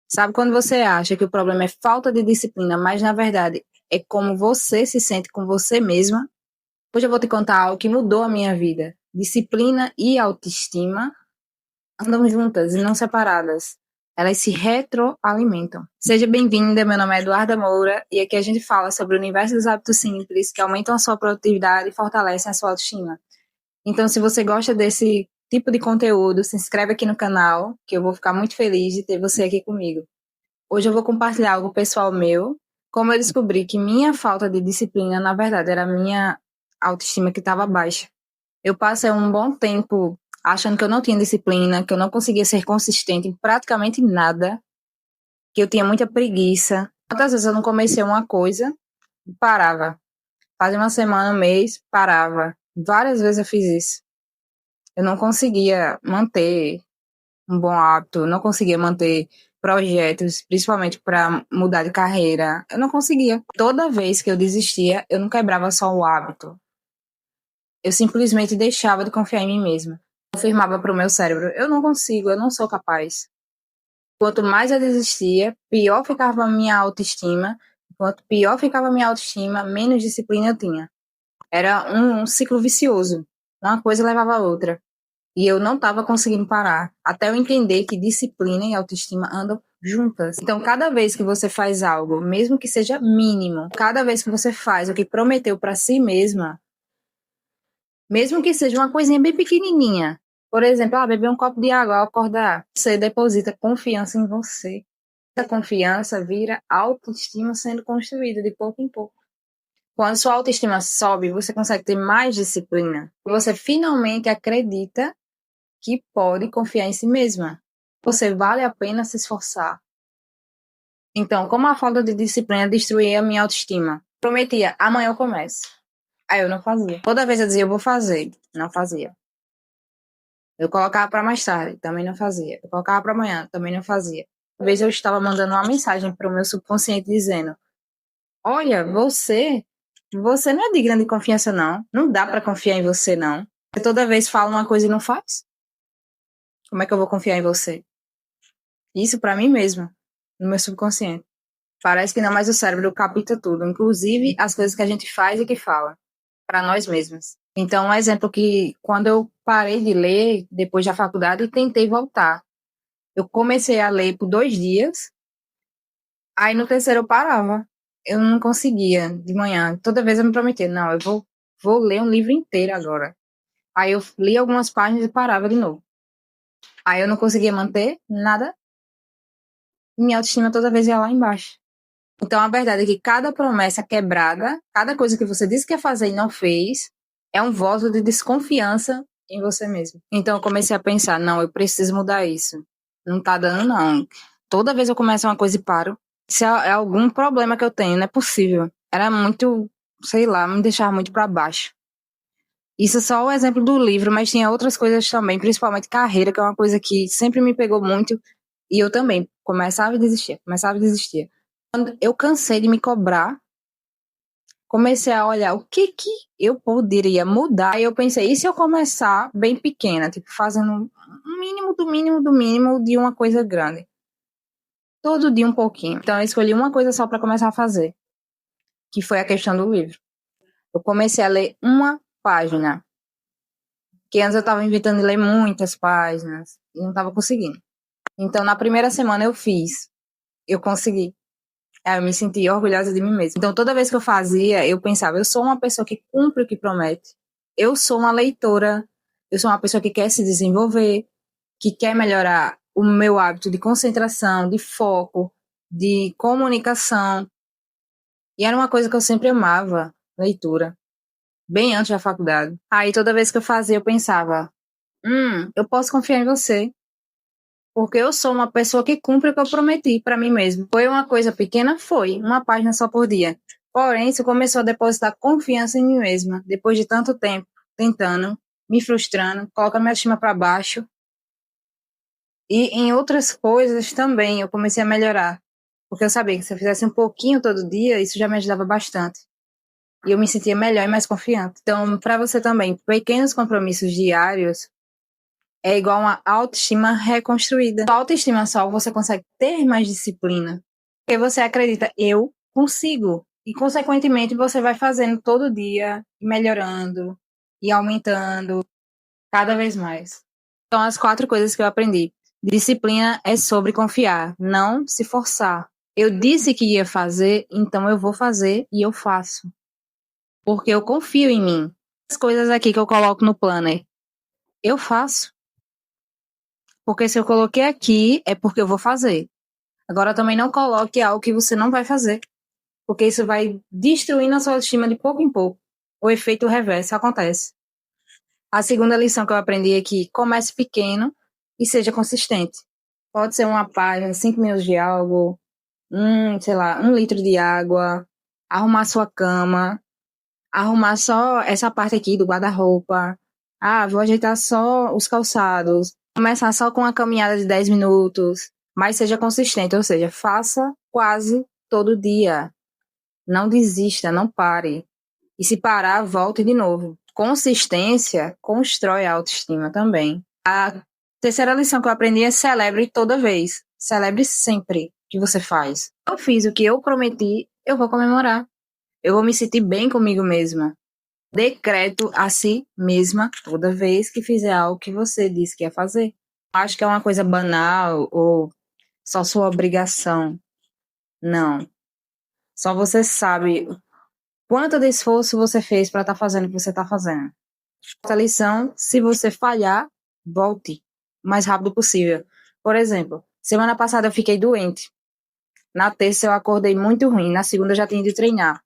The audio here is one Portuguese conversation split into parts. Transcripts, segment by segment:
Sabe quando você acha que o problema é falta de disciplina, mas na verdade é como você se sente com você mesma? Hoje eu vou te contar algo que mudou a minha vida. Disciplina e autoestima andam juntas e não separadas. Elas se retroalimentam. Seja bem-vinda, meu nome é Eduarda Moura e aqui a gente fala sobre o universo dos hábitos simples que aumentam a sua produtividade e fortalecem a sua autoestima. Então, se você gosta desse tipo de conteúdo, se inscreve aqui no canal, que eu vou ficar muito feliz de ter você aqui comigo. Hoje eu vou compartilhar algo pessoal meu, como eu descobri que minha falta de disciplina, na verdade, era a minha autoestima que estava baixa. Eu passei um bom tempo achando que eu não tinha disciplina, que eu não conseguia ser consistente em praticamente nada, que eu tinha muita preguiça. Quantas vezes eu não comecei uma coisa e parava? Fazia uma semana, um mês, parava. Várias vezes eu fiz isso. Eu não conseguia manter um bom hábito, não conseguia manter projetos, principalmente para mudar de carreira. Eu não conseguia. Toda vez que eu desistia, eu não quebrava só o hábito. Eu simplesmente deixava de confiar em mim mesma. Afirmava para o meu cérebro: eu não consigo, eu não sou capaz. Quanto mais eu desistia, pior ficava a minha autoestima. Quanto pior ficava a minha autoestima, menos disciplina eu tinha. Era um ciclo vicioso. Uma coisa levava a outra. E eu não estava conseguindo parar, até eu entender que disciplina e autoestima andam juntas. Então, cada vez que você faz algo, mesmo que seja mínimo, cada vez que você faz o que prometeu para si mesma, mesmo que seja uma coisinha bem pequenininha, por exemplo, beber um copo de água ao acordar, você deposita confiança em você. Essa confiança vira autoestima sendo construída de pouco em pouco. Quando sua autoestima sobe, você consegue ter mais disciplina. Você finalmente acredita que pode confiar em si mesma. Você vale a pena se esforçar. Então, como a falta de disciplina destruía a minha autoestima, prometia, amanhã eu começo. Aí eu não fazia. Toda vez eu dizia, eu vou fazer. Não fazia. Eu colocava para mais tarde, também não fazia. Eu colocava para amanhã, também não fazia. Uma vez eu estava mandando uma mensagem para o meu subconsciente dizendo: olha, você não é digna de confiança, não. Não dá para confiar em você, não. Você toda vez fala uma coisa e não faz. Como é que eu vou confiar em você? Isso para mim mesma, no meu subconsciente. Parece que não, mais o cérebro capta tudo, inclusive as coisas que a gente faz e que fala, para nós mesmos. Então, um exemplo que, quando eu parei de ler, depois da faculdade, e tentei voltar. Eu comecei a ler por 2 dias, aí no terceiro eu parava. Eu não conseguia, de manhã. Toda vez eu me prometia, não, eu vou ler um livro inteiro agora. Aí eu li algumas páginas e parava de novo. Aí eu não conseguia manter nada, minha autoestima toda vez ia lá embaixo. Então, a verdade é que cada promessa quebrada, cada coisa que você disse que ia fazer e não fez, é um voto de desconfiança em você mesmo. Então, eu comecei a pensar, não, eu preciso mudar isso. Não tá dando, não. Toda vez eu começo uma coisa e paro. Se é algum problema que eu tenho, não é possível. Era muito, sei lá, me deixava muito para baixo. Isso é só o exemplo do livro, mas tinha outras coisas também, principalmente carreira, que é uma coisa que sempre me pegou muito. E eu também começava e desistia, começava e desistia. Quando eu cansei de me cobrar, comecei a olhar o que eu poderia mudar. Aí eu pensei, e se eu começar bem pequena, tipo, fazendo um mínimo do mínimo do mínimo de uma coisa grande? Todo dia um pouquinho. Então eu escolhi uma coisa só para começar a fazer, que foi a questão do livro. Eu comecei a ler uma página, que antes eu estava inventando de ler muitas páginas e não estava conseguindo. Então na primeira semana eu fiz, eu consegui. Aí eu me senti orgulhosa de mim mesma. Então, toda vez que eu fazia, eu pensava, eu sou uma pessoa que cumpre o que promete. Eu sou uma leitora. Eu sou uma pessoa que quer se desenvolver, que quer melhorar o meu hábito de concentração, de foco, de comunicação. E era uma coisa que eu sempre amava, leitura, bem antes da faculdade. Aí, toda vez que eu fazia, eu pensava, eu posso confiar em você. Porque eu sou uma pessoa que cumpre o que eu prometi para mim mesmo. Foi uma coisa pequena? Foi. Uma página só por dia. Porém, isso começou a depositar confiança em mim mesma. Depois de tanto tempo tentando, me frustrando, colocando minha estima para baixo. E em outras coisas também eu comecei a melhorar. Porque eu sabia que se eu fizesse um pouquinho todo dia, isso já me ajudava bastante. E eu me sentia melhor e mais confiante. Então, para você também, pequenos compromissos diários é igual a uma autoestima reconstruída. Com a autoestima só, você consegue ter mais disciplina. Porque você acredita, eu consigo. E, consequentemente, você vai fazendo todo dia, e melhorando, e aumentando cada vez mais. Então, as 4 coisas que eu aprendi. Disciplina é sobre confiar, não se forçar. Eu disse que ia fazer, então eu vou fazer e eu faço. Porque eu confio em mim. As coisas aqui que eu coloco no planner, eu faço. Porque se eu coloquei aqui, é porque eu vou fazer. Agora também não coloque algo que você não vai fazer. Porque isso vai destruindo a sua autoestima de pouco em pouco. O efeito reverso acontece. A segunda lição que eu aprendi é que comece pequeno e seja consistente. Pode ser uma página, 5 minutos de algo, sei lá, 1 litro de água, arrumar sua cama, arrumar só essa parte aqui do guarda-roupa. Ah, vou ajeitar só os calçados. Começar só com uma caminhada de 10 minutos, mas seja consistente, ou seja, faça quase todo dia. Não desista, não pare. E se parar, volte de novo. Consistência constrói a autoestima também. A terceira lição que eu aprendi é celebre toda vez. Celebre sempre que você faz. Eu fiz o que eu prometi, eu vou comemorar. Eu vou me sentir bem comigo mesma. Decreto a si mesma toda vez que fizer algo que você disse que ia fazer. Acho que é uma coisa banal ou só sua obrigação. Não. Só você sabe quanto de esforço você fez para estar fazendo o que você está fazendo. Essa lição, se você falhar, volte o mais rápido possível. Por exemplo, semana passada eu fiquei doente. Na terça eu acordei muito ruim. Na segunda eu já tinha ido treinar.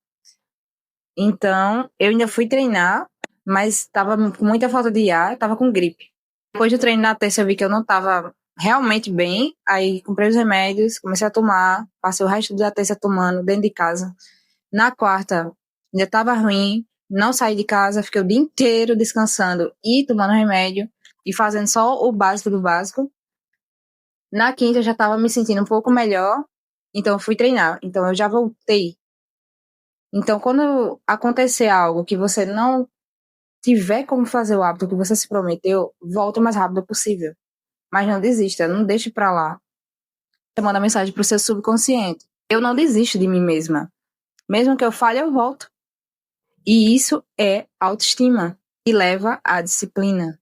Então, eu ainda fui treinar, mas estava com muita falta de ar, estava com gripe. Depois do treino na terça eu vi que eu não estava realmente bem, aí comprei os remédios, comecei a tomar, passei o resto da terça tomando dentro de casa. Na quarta, ainda estava ruim, não saí de casa, fiquei o dia inteiro descansando e tomando remédio e fazendo só o básico do básico. Na quinta eu já estava me sentindo um pouco melhor, então eu fui treinar. Então eu já voltei. Então, quando acontecer algo que você não tiver como fazer o hábito que você se prometeu, volte o mais rápido possível. Mas não desista, não deixe pra lá. Você manda mensagem pro seu subconsciente. Eu não desisto de mim mesma. Mesmo que eu falhe, eu volto. E isso é autoestima, e leva à disciplina.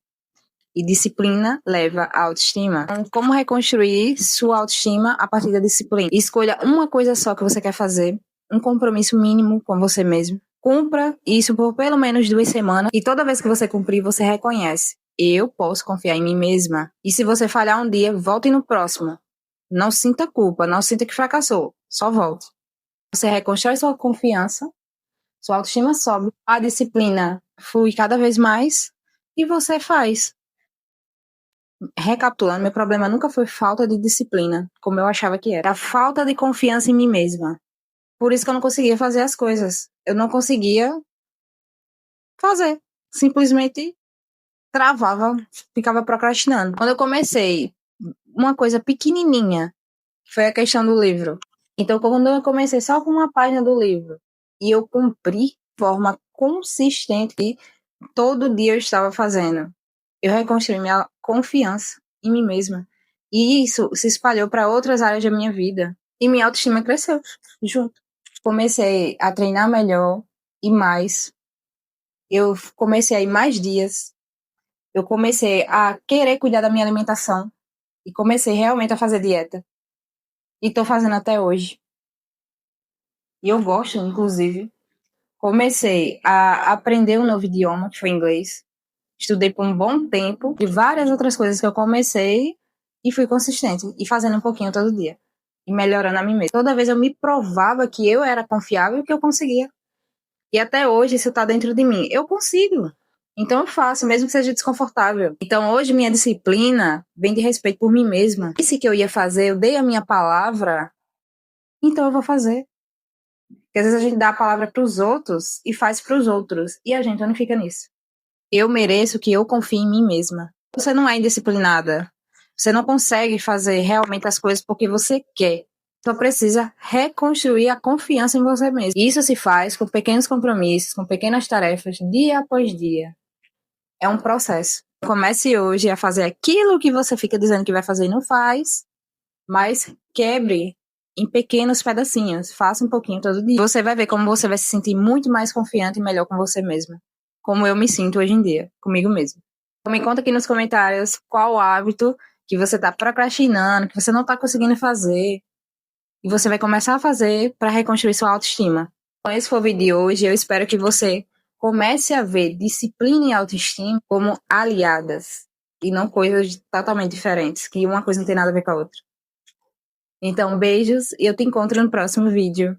E disciplina leva à autoestima. Então, como reconstruir sua autoestima a partir da disciplina? Escolha uma coisa só que você quer fazer, um compromisso mínimo com você mesmo. Cumpra isso por pelo menos 2 semanas e toda vez que você cumprir, você reconhece. Eu posso confiar em mim mesma. E se você falhar um dia, volte no próximo. Não sinta culpa, não sinta que fracassou. Só volte. Você reconstrói sua confiança, sua autoestima sobe, a disciplina flui cada vez mais e você faz. Recapitulando, meu problema nunca foi falta de disciplina, como eu achava que era. A falta de confiança em mim mesma. Por isso que eu não conseguia fazer as coisas. Eu não conseguia fazer. Simplesmente travava, ficava procrastinando. Quando eu comecei uma coisa pequenininha, foi a questão do livro. Então, quando eu comecei só com uma página do livro e eu cumpri de forma consistente, todo dia eu estava fazendo. Eu reconstruí minha confiança em mim mesma. E isso se espalhou para outras áreas da minha vida. E minha autoestima cresceu junto. Comecei a treinar melhor e mais. Eu comecei a ir mais dias. Eu comecei a querer cuidar da minha alimentação. E comecei realmente a fazer dieta. E estou fazendo até hoje. E eu gosto, inclusive. Comecei a aprender um novo idioma, que foi inglês. Estudei por um bom tempo e várias outras coisas que eu comecei e fui consistente e fazendo um pouquinho todo dia e melhorando a mim mesma. Toda vez eu me provava que eu era confiável e que eu conseguia. E até hoje isso está dentro de mim. Eu consigo. Então eu faço, mesmo que seja desconfortável. Então hoje minha disciplina vem de respeito por mim mesma. Disse que eu ia fazer, eu dei a minha palavra, então eu vou fazer. Porque às vezes a gente dá a palavra para os outros e faz para os outros e a gente não fica nisso. Eu mereço que eu confie em mim mesma. Você não é indisciplinada. Você não consegue fazer realmente as coisas porque você quer. Só precisa reconstruir a confiança em você mesmo. Isso se faz com pequenos compromissos, com pequenas tarefas, dia após dia. É um processo. Comece hoje a fazer aquilo que você fica dizendo que vai fazer e não faz, mas quebre em pequenos pedacinhos. Faça um pouquinho todo dia. Você vai ver como você vai se sentir muito mais confiante e melhor com você mesma. Como eu me sinto hoje em dia, comigo mesma. Então, me conta aqui nos comentários qual hábito que você está procrastinando, que você não está conseguindo fazer, e você vai começar a fazer para reconstruir sua autoestima. Então, esse foi o vídeo de hoje. Eu espero que você comece a ver disciplina e autoestima como aliadas e não coisas totalmente diferentes, que uma coisa não tem nada a ver com a outra. Então, beijos e eu te encontro no próximo vídeo.